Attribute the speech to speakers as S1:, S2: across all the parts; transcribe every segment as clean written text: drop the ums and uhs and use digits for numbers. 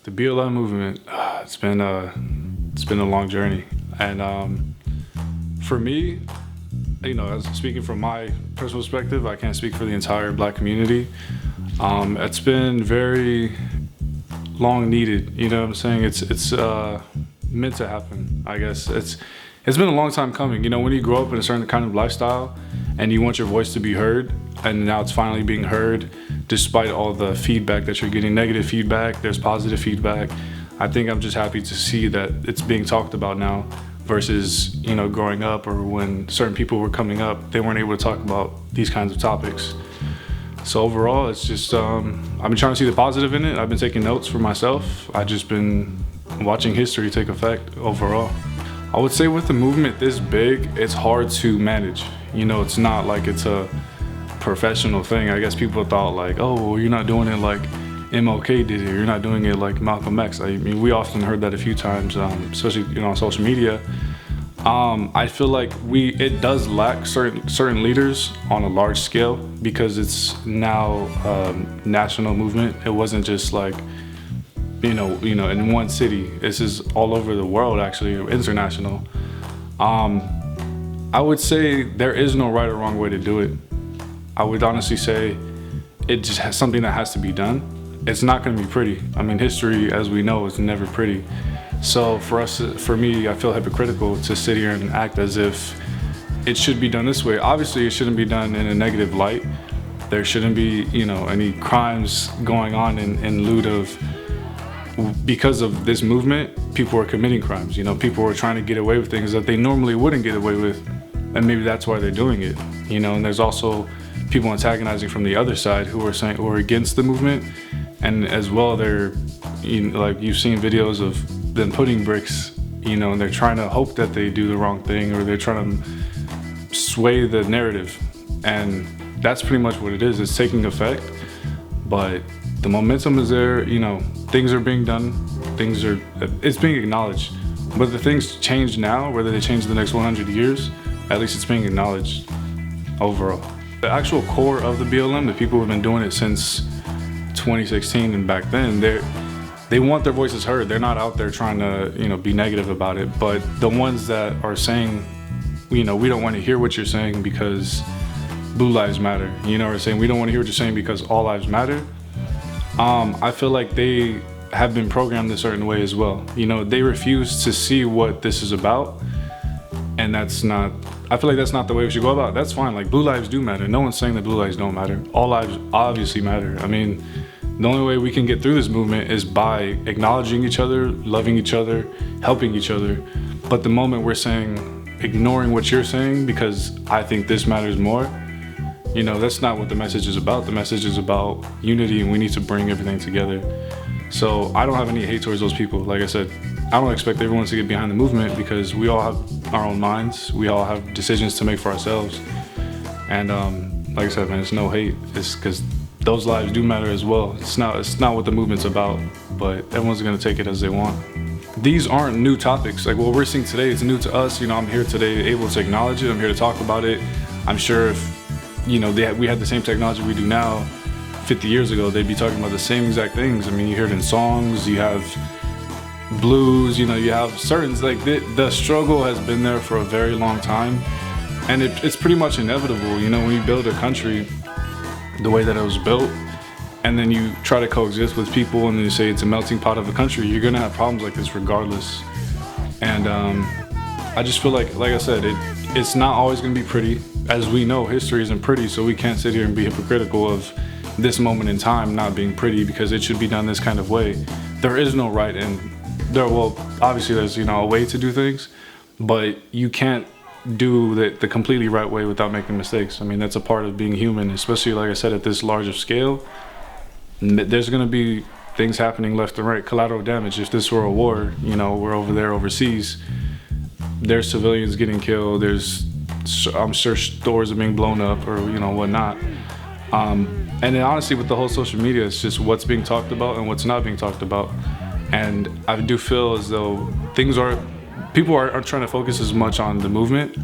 S1: The BLM movement, it's been a long journey, and for me, as speaking from my personal perspective, I can't speak for the entire Black community. It's been very long needed. You know what I'm saying? It's meant to happen. I guess it's been a long time coming. When you grow up in a certain kind of lifestyle and you want your voice to be heard, and now it's finally being heard, despite all the feedback that you're getting, negative feedback, there's positive feedback. I think I'm just happy to see that it's being talked about now versus, growing up or when certain people were coming up, they weren't able to talk about these kinds of topics. So overall, it's just, I've been trying to see the positive in it. I've been taking notes for myself. I've just been watching history take effect overall. I would say with a movement this big, it's hard to manage. It's not like it's a professional thing. I guess people thought like, oh, well, you're not doing it like MLK did it. You're not doing it like Malcolm X. I mean, we often heard that a few times, especially on social media. I feel like it does lack certain leaders on a large scale because it's now a national movement. It wasn't just like in one city. This is all over the world, actually, international. I would say there is no right or wrong way to do it. I would honestly say it just has something that has to be done. It's not going to be pretty. I mean, history, as we know, is never pretty. So for me, I feel hypocritical to sit here and act as if it should be done this way. Obviously, it shouldn't be done in a negative light. There shouldn't be, any crimes going on in lieu of, because of this movement, people are committing crimes. People are trying to get away with things that they normally wouldn't get away with, and maybe that's why they're doing it. And there's also people antagonizing from the other side who are against the movement, and as well they're, like you've seen videos of them putting bricks, and they're trying to hope that they do the wrong thing, or they're trying to sway the narrative, and that's pretty much what it is. It's taking effect, but the momentum is there. Things are being done, it's being acknowledged. Whether things change now, whether they change the next 100 years, at least it's being acknowledged overall. The actual core of the BLM, the people who have been doing it since 2016 and back then, they want their voices heard. They're not out there trying to, be negative about it. But the ones that are saying, we don't want to hear what you're saying because Blue Lives Matter, or saying we don't want to hear what you're saying because all lives matter. I feel like they have been programmed a certain way as well. They refuse to see what this is about, and I feel like that's not the way we should go about it. That's fine, like blue lives do matter. No one's saying that blue lives don't matter. All lives obviously matter. I mean, the only way we can get through this movement is by acknowledging each other, loving each other, helping each other. But the moment we're saying, ignoring what you're saying because I think this matters more, that's not what the message is about. The message is about unity, and we need to bring everything together. So I don't have any hate towards those people. Like I said, I don't expect everyone to get behind the movement because we all have our own minds. We all have decisions to make for ourselves. And like I said, man, it's no hate. It's because those lives do matter as well. It's not what the movement's about, but everyone's gonna take it as they want. These aren't new topics. Like what we're seeing today is new to us. I'm here today able to acknowledge it. I'm here to talk about it. I'm sure if we had the same technology we do now 50 years ago, they'd be talking about the same exact things. I mean, you hear it in songs, you have blues, you have certain, like the struggle has been there for a very long time, and it's pretty much inevitable. When you build a country the way that it was built, and then you try to coexist with people, and then you say it's a melting pot of a country, you're gonna have problems like this regardless. And I just feel like I said, it's not always gonna be pretty. As we know, history isn't pretty, so we can't sit here and be hypocritical of this moment in time not being pretty because it should be done this kind of way. There is no right and obviously there's a way to do things, but you can't do the completely right way without making mistakes. I mean, that's a part of being human, especially like I said, at this larger scale. There's gonna be things happening left and right, collateral damage. If this were a war, we're over there overseas, there's civilians getting killed, I'm sure stores are being blown up or whatnot. And then honestly, with the whole social media, it's just what's being talked about and what's not being talked about. And I do feel as though people aren't trying to focus as much on the movement.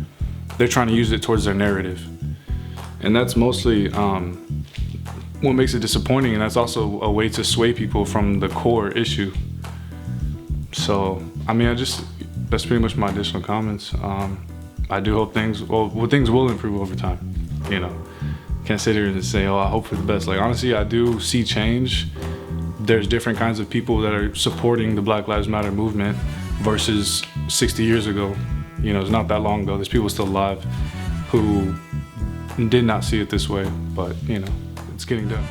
S1: They're trying to use it towards their narrative. And that's mostly what makes it disappointing. And that's also a way to sway people from the core issue. So, I mean, that's pretty much my additional comments. I do hope things will improve over time, you know. Can't sit here and say, oh, I hope for the best. Like, honestly, I do see change. There's different kinds of people that are supporting the Black Lives Matter movement versus 60 years ago. You know, it's not that long ago. There's people still alive who did not see it this way, but, you know, it's getting done.